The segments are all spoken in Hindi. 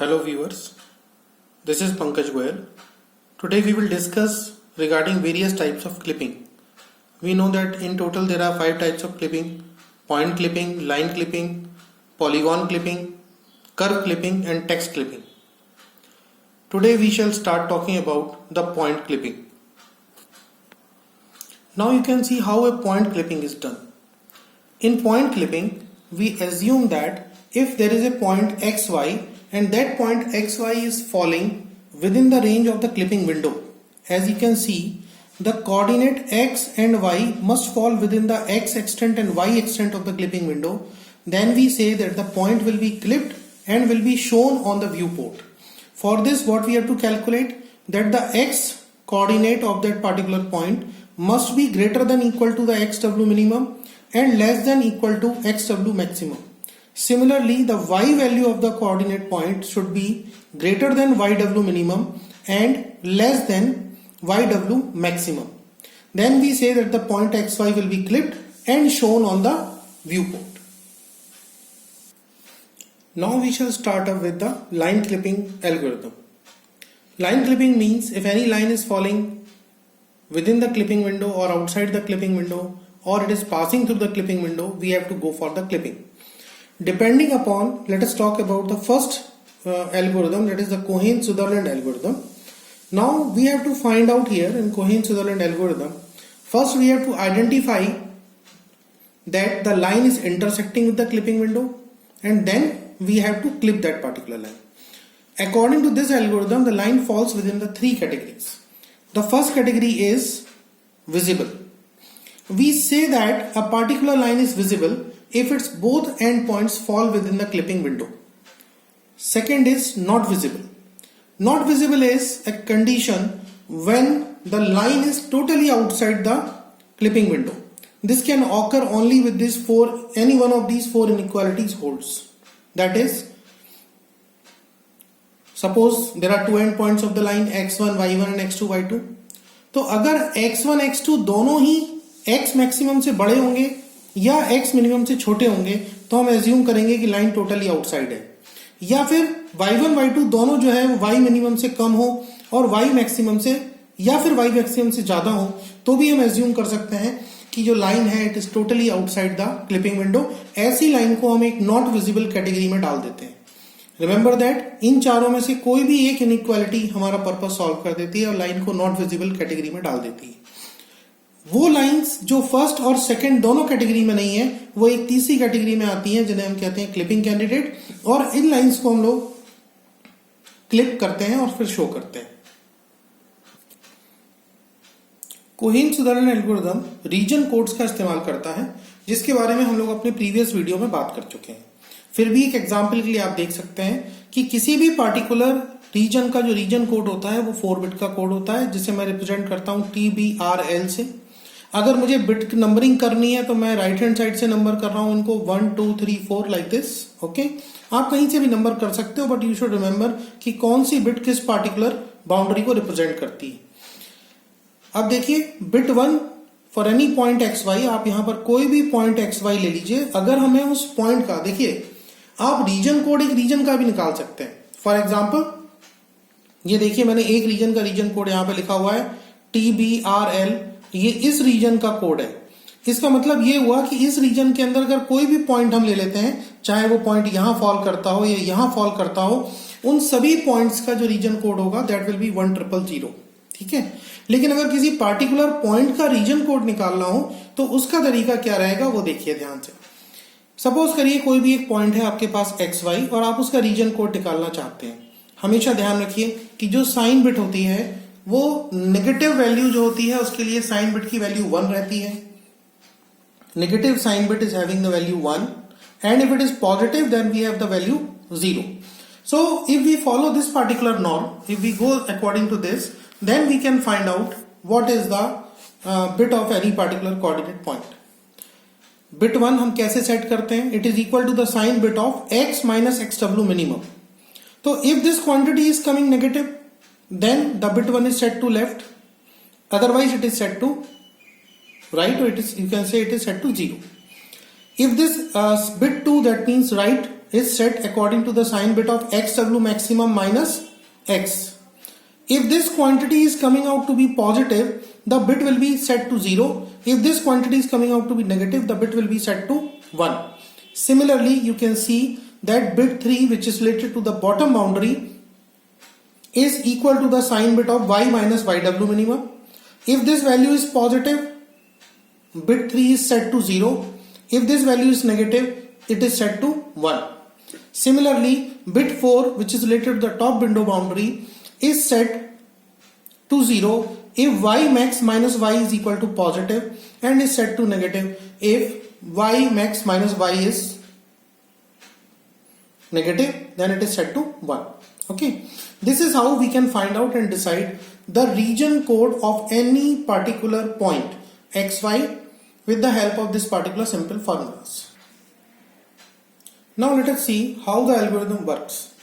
Hello viewers, this is Pankaj Goyal. Today we will discuss regarding various types of clipping. We know that in total there are 5 types of clipping: point clipping, line clipping, polygon clipping, curve clipping and text clipping. Today we shall start talking about the point clipping. Now you can see how a point clipping is done. In point clipping, we assume that if there is a point xy and that point xy is falling within the range of the clipping window, as you can see, the coordinate x and y must fall within the x extent and y extent of the clipping window. Then we say that the point will be clipped and will be shown on the viewport. For this, what we have to calculate, that the x coordinate of that particular point must be greater than equal to the xw minimum and less than equal to xw maximum. Similarly, the y value of the coordinate point should be greater than yw minimum and less than yw maximum. Then we say that the point xy will be clipped and shown on the viewport. Now we shall start up with the line clipping algorithm. Line clipping means if any line is falling within the clipping window or outside the clipping window, or it is passing through the clipping window, we have to go for the clipping. Depending upon, let us talk about the first algorithm, that is the Cohen-Sutherland algorithm. Now we have to find out here in Cohen-Sutherland algorithm, first we have to identify that the line is intersecting with the clipping window, and then we have to clip that particular line. According to this algorithm, the line falls within the 3 categories. The first category is visible. We say that a particular line is visible if its both endpoints fall within the clipping window. Second is not visible. Not visible is a condition when the line is totally outside the clipping window. This can occur only with any one of these 4 inequalities holds. That is, suppose there are 2 endpoints of the line x1, y1 and x2, y2. तो अगर x1, x2 दोनों ही x मैक्सिमम से बड़े होंगे या x मिनिमम से छोटे होंगे तो हम एज्यूम करेंगे कि लाइन टोटली आउटसाइड है, या फिर y1 y2 दोनों जो है y मिनिमम से कम हो और y मैक्सिमम से या फिर y मैक्सिमम से ज्यादा हो, तो भी हम एज्यूम कर सकते हैं कि जो लाइन है it is totally outside the clipping window. ऐसी लाइन को हम एक नॉट विजिबल कैटेगरी में डाल देते हैं. रिमेंबर दैट इन चारों में से कोई भी एक इनइक्वालिटी हमारा पर्पस सॉल्व कर देती है और लाइन को नॉट विजिबल कैटेगरी में डाल देती है. वो लाइंस जो फर्स्ट और सेकंड दोनों कैटेगरी में नहीं है, वो एक तीसरी कैटेगरी में आती हैं जिन्हें हम कहते हैं क्लिपिंग कैंडिडेट, और इन लाइंस को हम लोग क्लिप करते हैं और फिर शो करते हैं. कोहेन-सुदरलैंड एल्गोरिथम रीजन कोड्स का इस्तेमाल करता है, जिसके बारे में हम लोग अपने प्रीवियस वीडियो में बात कर चुके हैं. फिर भी एक एग्जाम्पल के लिए आप देख सकते हैं कि किसी भी पार्टिकुलर रीजन का जो रीजन कोड होता है वो 4 बिट का कोड होता है, जिसे मैं रिप्रेजेंट करता हूं TBRL से. अगर मुझे बिट नंबरिंग करनी है तो मैं राइट हैंड साइड से नंबर कर रहा हूं इनको 1 2 3 4 लाइक दिस. ओके, आप कहीं से भी नंबर कर सकते हो, बट यू शुड रिमेंबर कि कौन सी बिट किस पार्टिकुलर बाउंड्री को रिप्रेजेंट करती है. अब देखिए, bit 1 for any point XY, आप यहां पर कोई भी पॉइंट XY ले लीजिए. अगर हमें उस पॉइंट का, देखिए आप रीजन कोड एक रीजन का भी निकाल सकते हैं. फॉर एग्जाम्पल ये देखिए, मैंने एक रीजन का रीजन कोड यहां पे लिखा हुआ है TBRL. ये इस रीजन का कोड है. इसका मतलब ये हुआ कि इस रीजन के अंदर अगर कोई भी पॉइंट हम ले लेते हैं, चाहे वो पॉइंट यहां फॉल करता हो या यहां फॉल करता हो, उन सभी पॉइंट्स का जो रीजन कोड होगा दैट विल बी 1000. ठीक है. लेकिन अगर किसी पार्टिकुलर पॉइंट का रीजन कोड निकालना हो तो उसका तरीका क्या रहेगा वो देखिए ध्यान से. सपोज करिए कोई भी एक पॉइंट है आपके पास XY और आप उसका रीजन कोड निकालना चाहते हैं. हमेशा ध्यान रखिए कि जो साइन बिट होती है वो नेगेटिव वैल्यू जो होती है उसके लिए साइन बिट की वैल्यू 1 रहती है. Negative sign bit is having the value 1 and if it is positive then we have the value 0. So if we follow this particular norm, if we go according to this, then we can find out what is the bit of any particular coordinate point. Bit 1 हम कैसे सेट करते हैं? It is equal to the sign bit of x minus xw minimum. So if this quantity is coming negative, then the bit 1 is set to left. Otherwise it is set to right, or you can say it is set to 0. If this bit 2, that means right, is set according to the sign bit of xw maximum minus x. If this quantity is coming out to be positive, the bit will be set to 0. If this quantity is coming out to be negative, the bit will be set to 1. Similarly, you can see that bit 3, which is related to the bottom boundary, is equal to the sign bit of y minus yw minimum. If this value is positive, bit 3 is set to 0. If this value is negative, it is set to 1. Similarly, bit 4, which is related to the top window boundary, is set to 0 if y max minus y is equal to positive, and is set to negative if y max minus y is negative, then it is set to 1. Okay, this is how we can find out and decide the region code of any particular point xy with the help of this particular simple formulas. Now let us see how the algorithm works.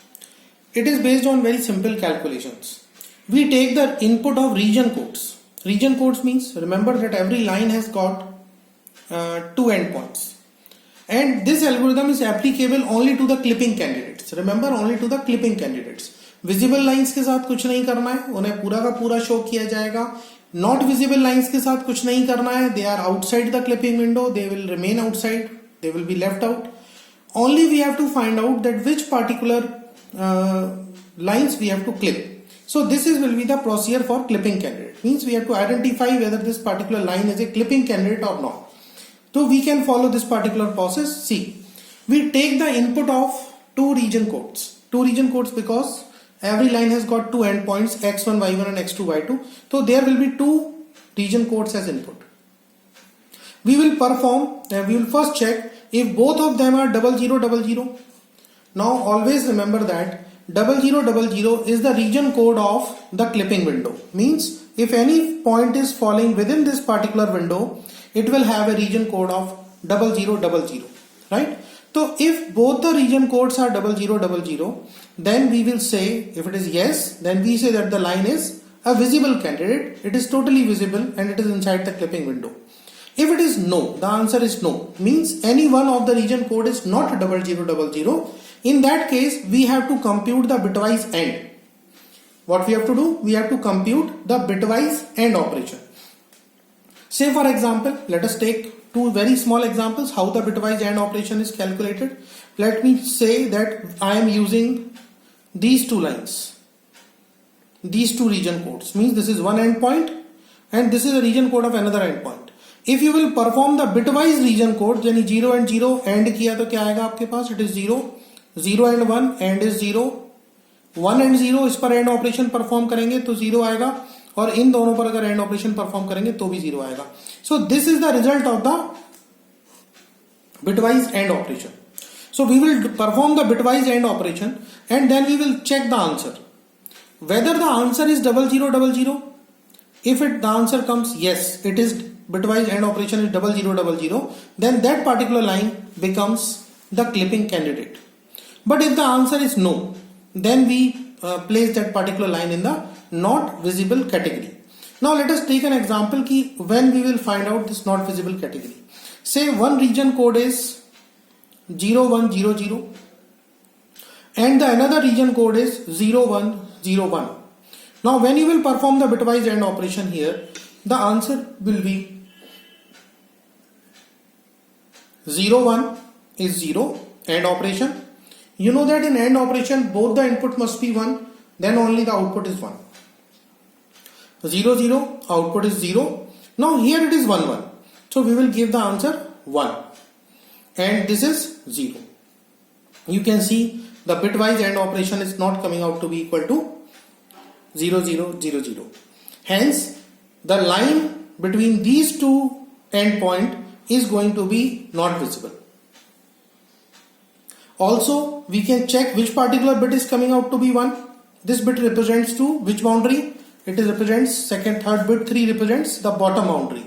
It is based on very simple calculations. We take the input of region codes. Region codes means, remember that every line has got 2 endpoints. And this algorithm is applicable only to the clipping candidates. Remember, only to the clipping candidates. Visible lines के साथ कुछ नहीं करना है, उन्हें पूरा का पूरा शो किया जाएगा. Not visible lines के साथ कुछ नहीं करना है. They are outside the clipping window. They will remain outside. They will be left out. Only we have to find out that which particular lines we have to clip. So this will be the procedure for clipping candidate. Means we have to identify whether this particular line is a clipping candidate or not. So we can follow this particular process. See, we take the input of 2 region codes. 2 region codes because every line has got 2 endpoints x1, y1 and x2, y2. So there will be 2 region codes as input. We will perform and we will first check if both of them are 0000. Now always remember that 0000 is the region code of the clipping window. Means if any point is falling within this particular window, it will have a region code of 0000, right? So if both the region codes are 0000, then we will say, if it is yes, then we say that the line is a visible candidate. It is totally visible and it is inside the clipping window. If it is no, the answer is no. Means any one of the region code is not 0000. In that case, we have to compute the bitwise AND. What we have to do? We have to compute the bitwise AND operation. Say for example, let us take 2 very small examples how the bitwise AND operation is calculated. Let me say that I am using these 2 lines. These 2 region codes. Means this is one endpoint and this is a region code of another endpoint. If you will perform the bitwise region code, यानी 0 and 0 AND किया तो क्या आएगा आपके पास? It is 0. 0 and 1 AND is 0. 1 and 0 इस पर AND ऑपरेशन परफॉर्म करेंगे तो 0 आएगा और इन दोनों पर अगर AND ऑपरेशन परफॉर्म करेंगे तो भी 0 आएगा. So this is the result of the bitwise AND operation. So we will perform the bitwise AND operation and then we will check the answer. Whether the answer is 0000. If the answer comes yes, it is bitwise AND operation is 0000, then that particular line becomes the clipping candidate. But if the answer is no, then we place that particular line in the not visible category. Now let us take an example ki when we will find out this not visible category. Say one region code is 0100 and the another region code is 0101. Now when you will perform the bitwise AND operation here, the answer will be 01 is 0 AND operation. You know that in AND operation both the input must be 1, then only the output is 1. 00 output is 0. Now here it is 1. So we will give the answer 1 and this is 0. You can see the bitwise AND operation is not coming out to be equal to 0000. Hence the line between these 2 endpoints is going to be not visible. Also we can check which particular bit is coming out to be 1. This bit represents to which boundary? It represents second, third bit, 3 represents the bottom boundary.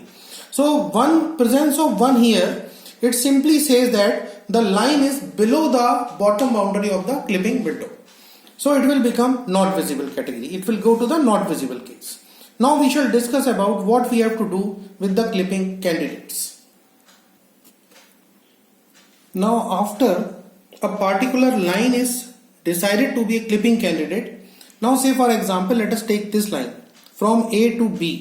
So one presence of 1 here, it simply says that the line is below the bottom boundary of the clipping window. So it will become not visible category. It will go to the not visible case. Now we shall discuss about what we have to do with the clipping candidates. Now after a particular line is decided to be a clipping candidate. Now say for example, let us take this line from A to B.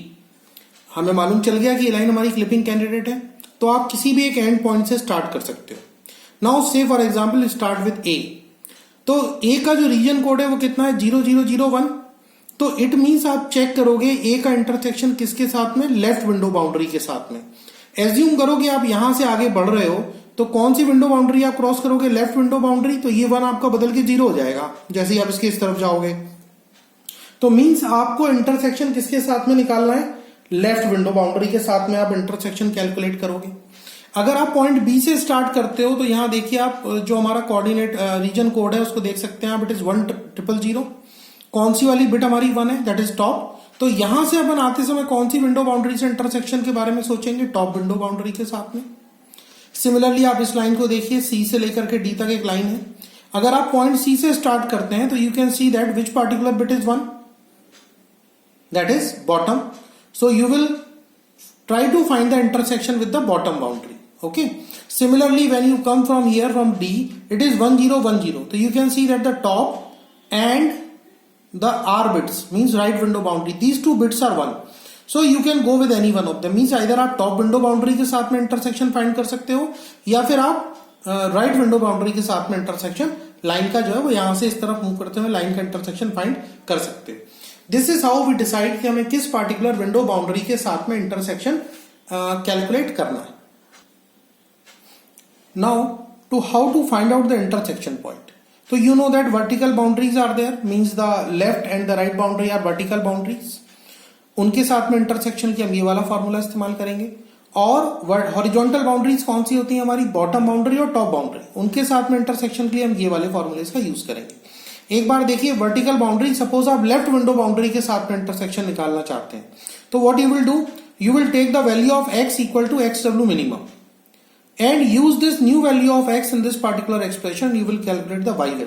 हमें मालूम चल गया कि ये लाइन हमारी क्लिपिंग कैंडिडेट है, तो आप किसी भी एक एंड पॉइंट से स्टार्ट कर सकते हो. नाउ से for example start with A. तो A का जो रीजन कोड है वो कितना है 0001. तो इट मीन्स आप चेक करोगे A का इंटरसेक्शन किसके साथ में, लेफ्ट विंडो बाउंड्री के साथ में. एज्यूम करोगे आप यहां से आगे बढ़ रहे हो, तो कौन सी विंडो बाउंड्री आप क्रॉस करोगे, लेफ्ट विंडो बाउंड्री. तो ये 1 आपका बदल के 0 हो जाएगा जैसे ही आप इसके इस तरफ जाओगे. तो मीन्स आपको इंटरसेक्शन किसके साथ में निकालना है, लेफ्ट विंडो बाउंड्री के साथ में आप इंटरसेक्शन कैलकुलेट करोगे. अगर आप पॉइंट बी से स्टार्ट करते हो तो यहां देखिए आप जो हमारा कोऑर्डिनेट रीजन कोड है उसको देख सकते हैं आप. It is 1000. कौन सी वाली बिट हमारी 1 है, दैट इज टॉप. तो यहां से अपन आते समय कौन सी विंडो बाउंड्री से इंटरसेक्शन के बारे में सोचेंगे, टॉप विंडो बाउंड्री के साथ में. सिमिलरली आप इस लाइन को देखिए, सी से लेकर के डी तक एक लाइन है. अगर आप पॉइंट सी से स्टार्ट करते हैं तो you can see that which particular bit is 1, that is bottom. So you will try to find the intersection with the bottom boundary. Okay. Similarly, when you come from here from D, it is 1010. So you can see that the top and the R bits means right window boundary. These two bits are 1. So you can go with any one of them. Means either आप top window boundary के साथ में intersection find कर सकते हो या फिर आप right window boundary के साथ में intersection line का जो है वो यहां से इस तरफ मूव करते हुए line का intersection find कर सकते हो. This is how we decide कि हमें किस पार्टिकुलर विंडो बाउंड्री के साथ में इंटरसेक्शन कैलकुलेट करना है. Now to how to find out the intersection point. तो you know that vertical boundaries are there, means the left and the right boundary are vertical boundaries. उनके साथ में इंटरसेक्शन की हम ये वाला फॉर्मूला इस्तेमाल करेंगे. और हॉरिजॉन्टल बाउंड्रीज कौन सी होती है हमारी, बॉटम बाउंड्री और टॉप बाउंड्री. उनके साथ में इंटरसेक्शन के लिए हम ये वाले फॉर्मूलेज का यूज करेंगे. एक बार देखिए वर्टिकल बाउंड्री, सपोज आप लेफ्ट विंडो बाउंड्री के साथ में इंटरसेक्शन निकालना चाहते हैं, तो what you will do, you will take the value of x equal to XW minimum and use this new value of x in this particular expression. You will calculate the y value.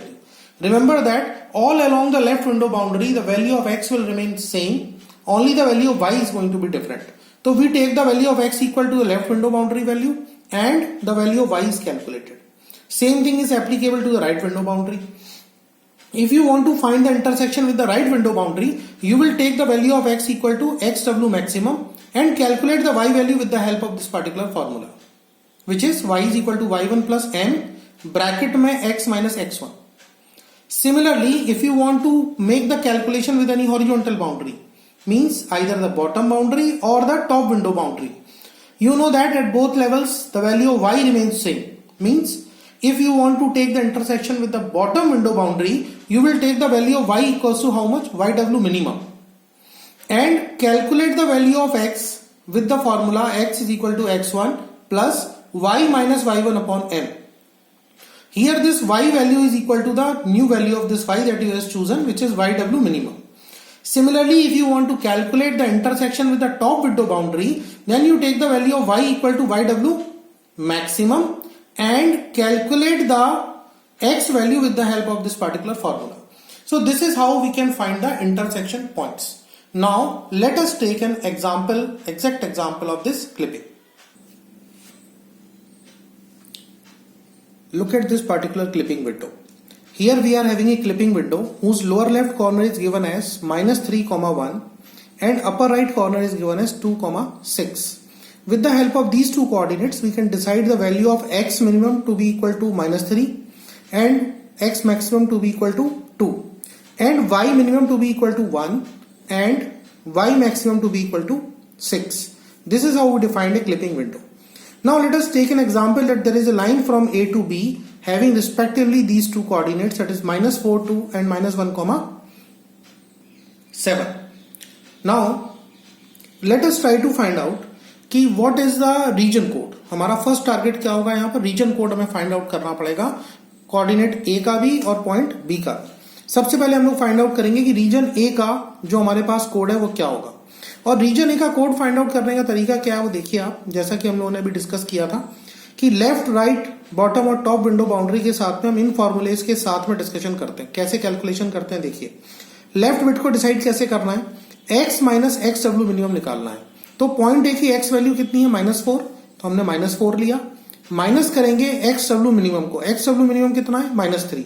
Remember that all along the left window boundary the value of x will remain same, only the value of y is going to be different. तो we take the value of x equal to the left window boundary value and the value of y is calculated. Same thing is applicable to the right window boundary. If you want to find the intersection with the right window boundary, you will take the value of x equal to XW maximum and calculate the y value with the help of this particular formula, which is y is equal to y1 plus n bracket में x minus x1. Similarly, if you want to make the calculation with any horizontal boundary, means either the bottom boundary or the top window boundary, you know that at both levels the value of y remains same. Means if you want to take the intersection with the bottom window boundary, you will take the value of y equals to how much, YW minimum, and calculate the value of x with the formula x is equal to x1 plus y minus y1 upon m. Here this y value is equal to the new value of this y that you have chosen, which is YW minimum. Similarly, if you want to calculate the intersection with the top window boundary, then you take the value of y equal to YW maximum and calculate the x value with the help of this particular formula. So this is how we can find the intersection points. Now let us take an example, exact example of this clipping. Look at this particular clipping window. Here we are having a clipping window whose lower left corner is given as -3,1 and upper right corner is given as 2,6. With the help of these two coordinates, we can decide the value of x minimum to be equal to -3 and x maximum to be equal to 2 and y minimum to be equal to 1 and y maximum to be equal to 6. This is how we define a clipping window. Now let us take an example that there is a line from A to B having respectively these two coordinates, that is -4, 2 and -1, 7. Now let us try to find out कि what is the region code. हमारा फर्स्ट टारगेट क्या होगा, यहाँ पर रीजन कोड हमें फाइंड आउट करना पड़ेगा, कोऑर्डिनेट ए का भी और पॉइंट बी का. सबसे पहले हम लोग फाइंड आउट करेंगे कि रीजन ए का जो हमारे पास कोड है वो क्या होगा. और रीजन ए का कोड फाइंड आउट करने का तरीका क्या है वो देखिए आप. जैसा कि हम लोगों ने अभी डिस्कस किया था कि लेफ्ट, राइट, बॉटम और टॉप विंडो बाउंड्री के साथ में हम इन फॉर्मूलेज के साथ में डिस्कशन करते हैं. कैसे कैलकुलेशन करते हैं देखिए. लेफ्ट बिट को डिसाइड कैसे करना है, x माइनस XW मिनिमम निकालना है. तो पॉइंट ए की x वैल्यू कितनी है, -4. तो हमने -4 लिया. माइनस करेंगे एक्स डब्ल्यू मिनिमम को। एक्स डब्ल्यू मिनिमम कितना है? -3।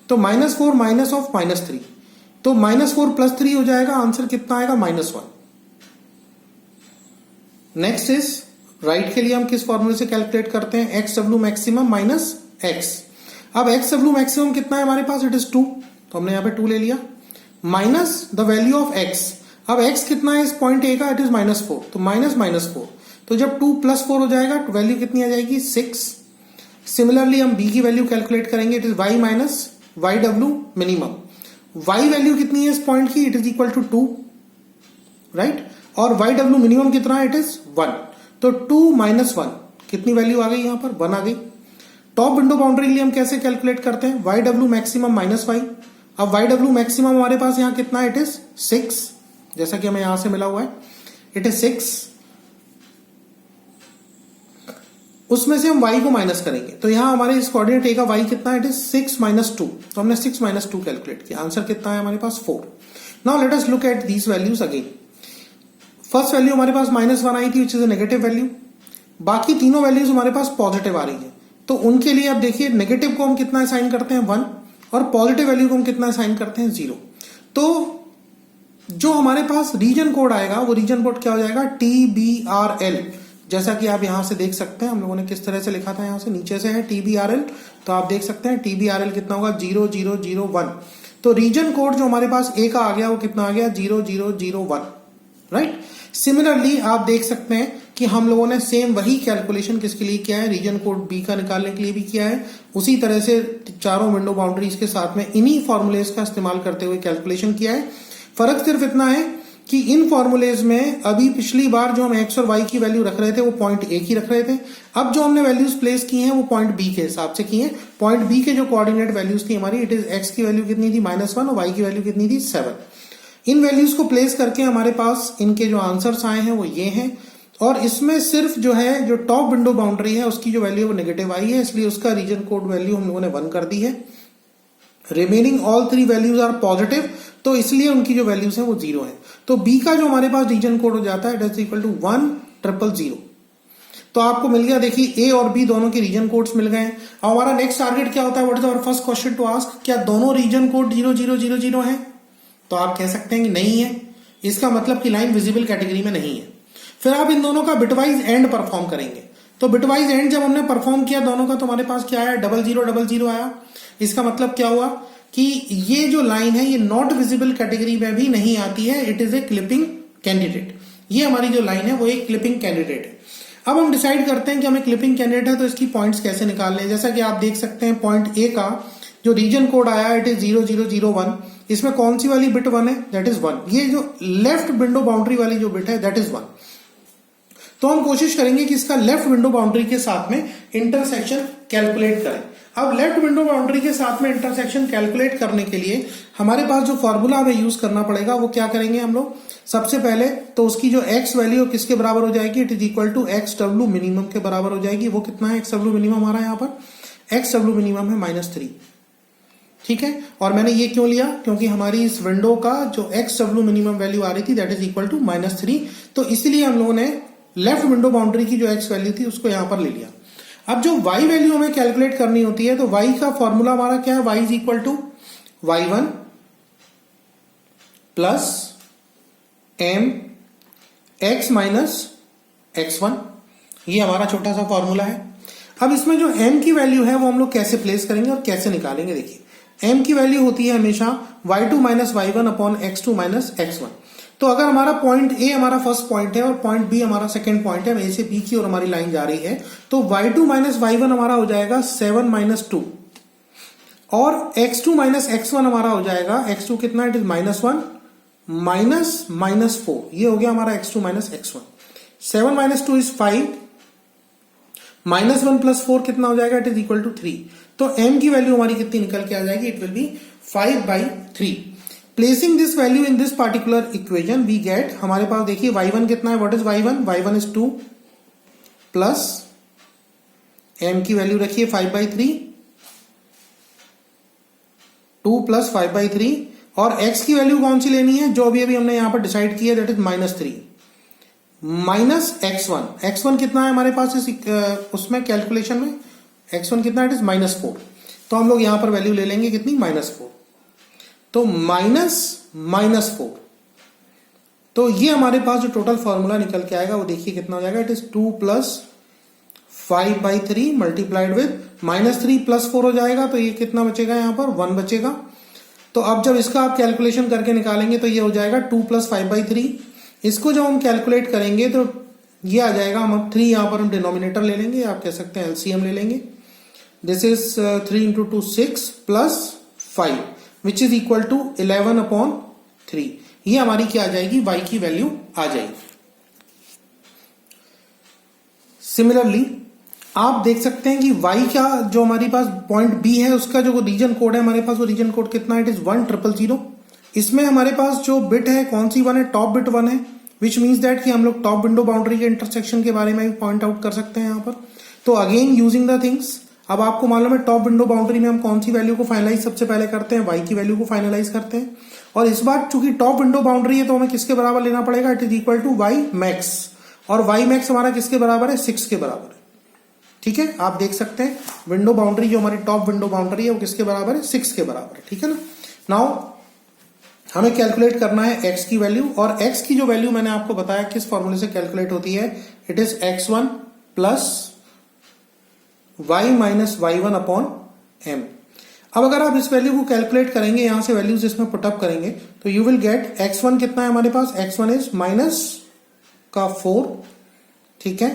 तो -4 माइनस ऑफ -3, तो -4 + 3 हो जाएगा। आंसर कितना आएगा? -1। नेक्स्ट इज राइट के लिए हम किस फॉर्मूले से कैलकुलेट करते हैं? X W maximum minus x. अब एक्स डब्ल्यू मैक्सिमम कितना है हमारे पास? इट इज 2, तो हमने यहां पे 2 ले लिया, minus the value of x. अब एक्स कितना है इस पॉइंट ए का? इट इज -4, तो -4। तो जब 2 + 4 हो जाएगा तो वैल्यू कितनी आ जाएगी? 6। सिमिलरली हम बी की वैल्यू कैलकुलेट करेंगे। It is y minus Y W minimum. y value कितनी है इस पॉइंट की? It is equal to 2, right. और y डब्ल्यू मिनिमम कितना है? It is 1। तो 2 - 1 कितनी वैल्यू आ गई? यहां पर 1 आ गई। टॉप विंडो बाउंड्री के लिए हम कैसे कैलकुलेट करते हैं? y W maximum -y। अब y डब्ल्यू मैक्सिमम हमारे पास यहां कितना है? इट इज 6, जैसा कि हमें यहां से मिला हुआ है। इट इज 6, उसमें से हम y को माइनस करेंगे। तो यहां हमारे इस कोऑर्डिनेट a का y कितना है? It is 6 - 2। तो हमने 6 - 2 कैलकुलेट किया। आंसर कितना है हमारे पास? 4। Now let us look at these values again. First value हमारे पास -1 आई थी, which is a negative value. बाकी तीनों वैल्यूज हमारे पास पॉजिटिव आ रही है। तो उनके लिए अब देखिए, नेगेटिव को हम कितना असाइन करते हैं? 1, और पॉजिटिव वैल्यू को हम कितना असाइन करते हैं? 0। तो जो हमारे पास रीजन कोड आएगा वो रीजन कोड क्या हो जाएगा? TBRL। जैसा कि आप यहां से देख सकते हैं, हम लोगों ने किस तरह से लिखा था, यहां से नीचे से है TBRL। तो आप देख सकते हैं TBRL कितना होगा? 0001। तो रीजन कोड जो हमारे पास ए का आ गया वो कितना आ गया? 0001, राइट। सिमिलरली आप देख सकते हैं कि हम लोगों ने सेम वही कैलकुलेशन किसके लिए किया है? रीजन कोड बी का निकालने के लिए भी किया है। उसी तरह से चारों विंडो बाउंड्रीज के साथ में इन्हीं फॉर्मुलेज का इस्तेमाल करते हुए कैलकुलेशन किया है। फर्क सिर्फ इतना है कि इन फॉर्मुलेज में अभी पिछली बार जो हम एक्स और वाई की वैल्यू रख रहे थे वो पॉइंट ए की रख रहे थे। अब जो हमने वैल्यूज प्लेस की हैं वो पॉइंट बी के हिसाब से की हैं। पॉइंट बी के जो कोऑर्डिनेट वैल्यूज थी हमारी, इट इज एक्स की वैल्यू कितनी थी? -1, और वाई की वैल्यू कितनी थी? 7। इन वैल्यूज को प्लेस करके हमारे पास इनके जो आंसर्स आए हैं वो ये हैं। और इसमें सिर्फ जो है, जो टॉप विंडो बाउंड्री है उसकी जो वैल्यू है वो नेगेटिव आई है, इसलिए उसका रीजन कोड वैल्यू हम लोगों ने 1 कर दी है। Remaining all 3 values are positive, तो इसलिए उनकी जो वैल्यूज है वो 0 है। तो बी का जो हमारे पास रीजन कोड हो जाता है, इट इज इक्वल टू 1000। तो आपको मिल गया। देखिए, ए और बी दोनों के रीजन कोड्स मिल गए हैं। अब हमारा नेक्स्ट टारगेट क्या होता है? What is our first question to ask? क्या दोनों रीजन कोड 0000 है? तो आप कह सकते हैं कि नहीं है। इसका मतलब कि लाइन विजिबल कैटेगरी में नहीं है। फिर आप इन दोनों का बिटवाइज एंड परफॉर्म करेंगे। तो बिटवाइज एंड जब हमने परफॉर्म किया दोनों का, तो हमारे पास क्या आया? 0000 आया। इसका मतलब क्या हुआ कि ये जो लाइन है ये नॉट विजिबल कैटेगरी में भी नहीं आती है। It is a clipping candidate. ये हमारी जो लाइन है वो एक क्लिपिंग कैंडिडेट है। अब हम डिसाइड करते हैं कि हमें क्लिपिंग कैंडिडेट है तो इसकी पॉइंट्स कैसे निकालने हैं। जैसा कि आप देख सकते हैं, पॉइंट ए का जो रीजन कोड आया इट इज 0001। इसमें कौन सी वाली बिट 1 है? That is 1। ये जो लेफ्ट विंडो बाउंड्री वाली जो बिट है दैट इज 1। तो हम कोशिश करेंगे कि इसका लेफ्ट विंडो बाउंड्री के साथ में इंटरसेक्शन कैलकुलेट करें। अब लेफ्ट विंडो बाउंड्री के साथ में इंटरसेक्शन कैलकुलेट करने के लिए हमारे पास जो फॉर्मूला हमें यूज करना पड़ेगा वो क्या करेंगे हम लोग? सबसे पहले तो उसकी जो एक्स वैल्यू किसके बराबर हो जाएगी? It is equal to X W minimum के बराबर हो जाएगी। वो कितना है एक्स डब्ल्यू मिनिमम हमारा? यहाँ पर एक्स डब्ल्यू मिनिमम है -3, ठीक है। और मैंने ये क्यों लिया? क्योंकि हमारी इस विंडो का जो एक्स डब्ल्यू मिनिमम वैल्यू आ रही थी दैट इज इक्वल टू -3। तो इसलिए हम लोगों ने लेफ्ट विंडो बाउंड्री की जो एक्स वैल्यू थी उसको यहां पर ले लिया। अब जो y वैल्यू हमें कैलकुलेट करनी होती है, तो y का फॉर्मूला हमारा क्या है? y is equal to y1 plus m x minus x1। ये हमारा छोटा सा फॉर्मूला है। अब इसमें जो m की वैल्यू है वो हम लोग कैसे प्लेस करेंगे और कैसे निकालेंगे? देखिए, m की वैल्यू होती है हमेशा y2 minus y1 upon x2 minus x1। तो अगर हमारा पॉइंट ए हमारा फर्स्ट पॉइंट है और पॉइंट बी हमारा सेकंड पॉइंट है, ए से बी की ओर हमारी लाइन जा रही है, तो y2 माइनस y1 हमारा हो जाएगा 7 माइनस 2 और x2 माइनस x1 हमारा हो जाएगा, x2 कितना? It is -1 minus -4। ये हो गया हमारा x2 minus x1। 7 minus 2 is 5, -1 plus 4 कितना हो जाएगा? It is equal to 3। तो m की वैल्यू हमारी कितनी निकल के आ जाएगी? It will be 5/3। Placing this value in this particular equation we get, हमारे पास देखिए y1 कितना है? What is y1? y1 is 2 plus m की वैल्यू रखिए 5/3, 2 प्लस 5/3 और x की वैल्यू कौन सी लेनी है? जो अभी हमने यहां पर डिसाइड किया दैट इज -3। माइनस x1 कितना है हमारे पास इस उसमें कैलकुलेशन में, x1 कितना है, इट इज -4। तो हम लोग यहां पर वैल्यू ले लेंगे कितनी, -4। तो -4, तो ये हमारे पास जो टोटल फॉर्मूला निकल के आएगा वो देखिए कितना हो जाएगा, इट इज 2 + 5/3 मल्टीप्लाइड विद -3 + 4 हो जाएगा। तो ये कितना बचेगा, यहां पर 1 बचेगा। तो अब जब इसका आप कैलकुलेशन करके निकालेंगे तो ये हो जाएगा 2 + 5/3। इसको जब हम कैलकुलेट करेंगे तो ये आ जाएगा, हम अब 3 यहां पर हम डिनोमिनेटर ले लेंगे, आप कह सकते हैं एलसीएम ले लेंगे। This is 3 × 2 6 + 5 which is equal to 11/3। ये हमारी क्या आ जाएगी, y की वैल्यू आ जाएगी। सिमिलरली आप देख सकते हैं कि y का जो हमारे पास पॉइंट B है उसका जो रीजन कोड है हमारे पास, वो रीजन कोड कितना है, इट इज 1000। इसमें हमारे पास जो बिट है कौन सी 1 है, टॉप बिट 1 है, विच मीन्स दैट कि हम लोग टॉप विंडो बाउंड्री के इंटरसेक्शन के बारे में भी पॉइंट आउट कर सकते हैं यहां पर। तो अगेन यूजिंग द थिंग्स, अब आपको मालूम है टॉप विंडो बाउंड्री में हम कौन सी वैल्यू को फाइनलाइज सबसे पहले करते हैं, y की वैल्यू को फाइनलाइज करते हैं। और इस बार चूंकि टॉप विंडो बाउंड्री है तो हमें किसके बराबर लेना पड़ेगा, it is equal to y max, और y मैक्स हमारा किसके बराबर है, 6 के बराबर है। ठीक है, आप देख सकते हैं विंडो बाउंड्री जो हमारी टॉप विंडो बाउंड्री है वो किसके बराबर है, 6 के बराबर है। ठीक है ना। नाउ हमें कैलकुलेट करना है x की वैल्यू, और x की जो वैल्यू मैंने आपको बताया किस फॉर्मूले से कैलकुलेट होती है, it is x1 + y - y1/m। अब अगर आप इस वैल्यू को कैलकुलेट करेंगे, यहां से वैल्यूज इसमें पुटअप करेंगे तो यू विल गेट x1 कितना है हमारे पास, x1 इज -4, ठीक है,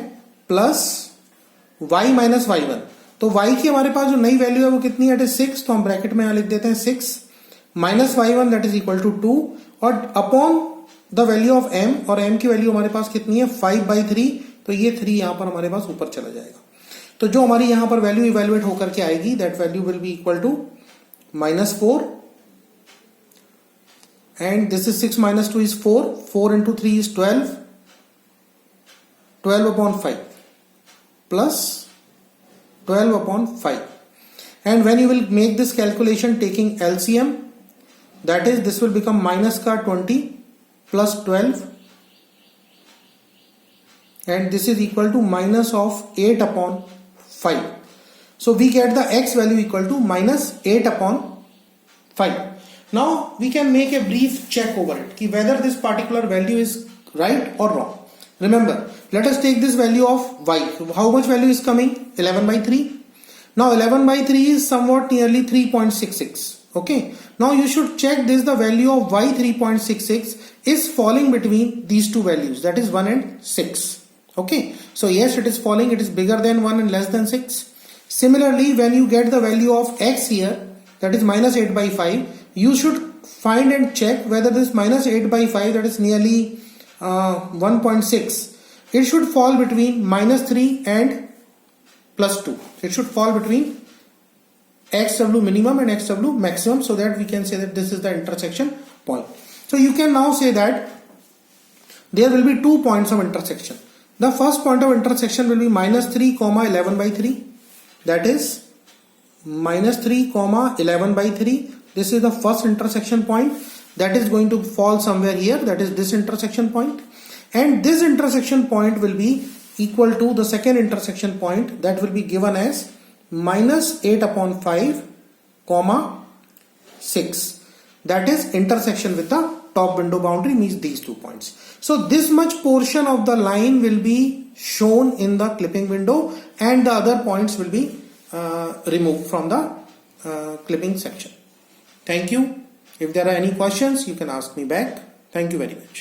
प्लस y - y1। तो y की हमारे पास जो नई वैल्यू है वो कितनी है, इट इज 6। तो हम ब्रैकेट में यहां लिख देते हैं 6 - y1 that is equal to 2, और upon the value of m, और m की वैल्यू हमारे पास कितनी है, 5/3। तो ये 3 यहां पर हमारे पास ऊपर चला जाएगा। तो जो हमारी यहां पर वैल्यू इवेल्युएट होकर के आएगी, that value will be equal to -4, and this is 6 - 2 is 4, 4 × 3 is 12, 12/5 plus 12/5। and when you will make this calculation taking LCM, that is this will become -20 plus 12, and this is equal to -8/5. So we get the x value equal to -8/5. Now we can make a brief check over it ki whether this particular value is right or wrong. Remember, let us take this value of y. How much value is coming? 11/3. Now 11/3 is somewhat nearly 3.66. Okay. Now you should check this, the value of y 3.66 is falling between these two values, that is 1 and 6. Okay. So yes, it is falling, it is bigger than 1 and less than 6. Similarly, when you get the value of x here, that is -8/5, you should find and check whether this -8/5, that is nearly 1.6, it should fall between -3 and +2. It should fall between xw minimum and xw maximum, so that we can say that this is the intersection point. So you can now say that there will be 2 points of intersection. The first point of intersection will be -3, 11/3. That is -3, 11/3. This is the first intersection point that is going to fall somewhere here. That is this intersection point, and this intersection point will be equal to the second intersection point that will be given as -8/5, 6. That is intersection with the top window boundary, means these 2 points. So this much portion of the line will be shown in the clipping window, and the other points will be removed from the clipping section. Thank you. If there are any questions, you can ask me back. Thank you very much.